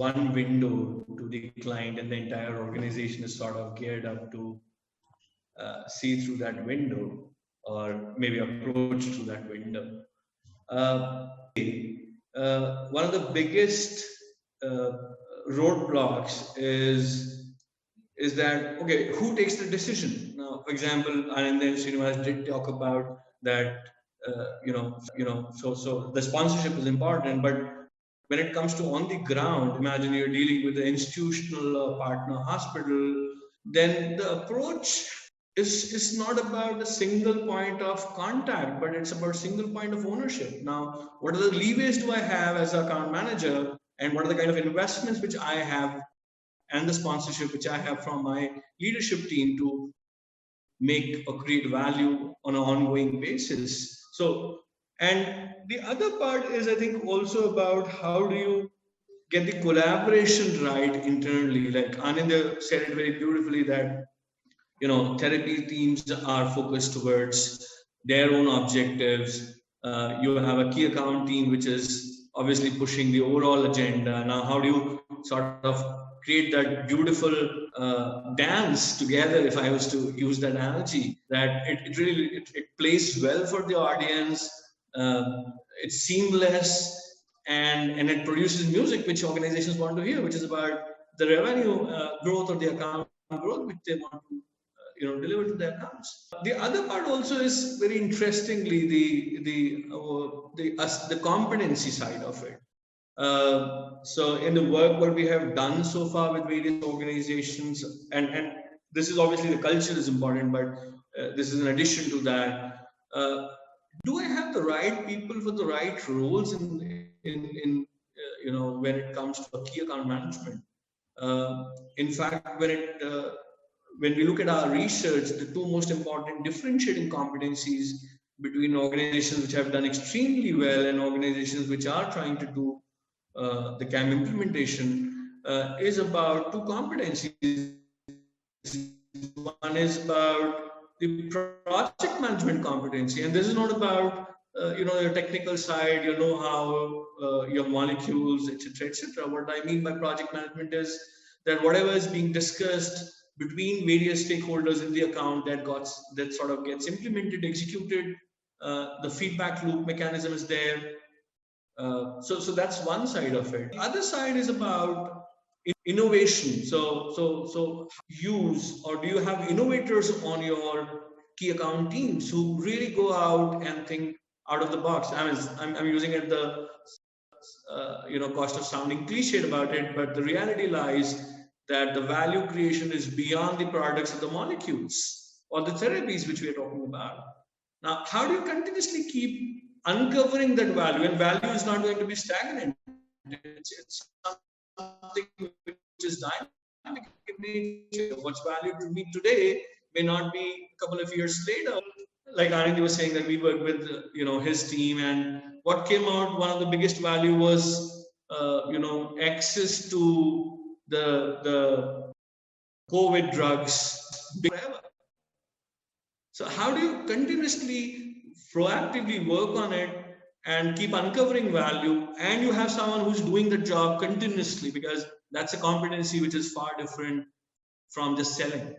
one window to the client, and the entire organization is sort of geared up to see through that window, or maybe approach through that window. One of the biggest roadblocks is that, okay, who takes the decision? Now, for example, Anand and Srinivas did talk about that. So the sponsorship is important, but when it comes to on the ground, imagine you're dealing with an institutional partner hospital, then the approach is not about a single point of contact, but it's about single point of ownership. Now, what are the leeways do I have as an account manager, and what are the kind of investments which I have, and the sponsorship which I have from my leadership team to make or create value on an ongoing basis. So, and the other part is, I think, also about how do you get the collaboration right internally. Like Anand said it very beautifully that, therapy teams are focused towards their own objectives. You have a key account team which is obviously pushing the overall agenda. Now, how do you sort of create that beautiful dance together, if I was to use that analogy, that it really plays well for the audience, it's seamless, and it produces music which organizations want to hear, which is about the revenue growth or the account growth which they want to deliver to their accounts. The other part also is very interestingly the competency side of it. So in the work what we have done so far with various organizations, and this is obviously the culture is important, but this is in addition to that. Do I have the right people for the right roles in when it comes to a key account management? In fact, when we look at our research, the two most important differentiating competencies between organizations which have done extremely well and organizations which are trying to do the CAM implementation is about two competencies. One is about the project management competency, and this is not about your technical side, your know-how, your molecules, etc., etc. What I mean by project management is that whatever is being discussed between various stakeholders in the account that sort of gets implemented, executed, the feedback loop mechanism is there. So that's one side of it. The other side is about innovation. So use, or do you have innovators on your key account teams who really go out and think out of the box? I'm using it the cost of sounding cliched about it, but the reality lies that the value creation is beyond the products of the molecules or the therapies which we are talking about. Now, how do you continuously keep uncovering that value? And value is not going to be stagnant. It's something which is dynamic in nature. What's valued to me today may not be a couple of years later. Like Anand was saying that we worked with his team, and what came out, one of the biggest value was access to the COVID drugs forever. So how do you continuously, proactively work on it and keep uncovering value, and you have someone who's doing the job continuously, because that's a competency which is far different from just selling.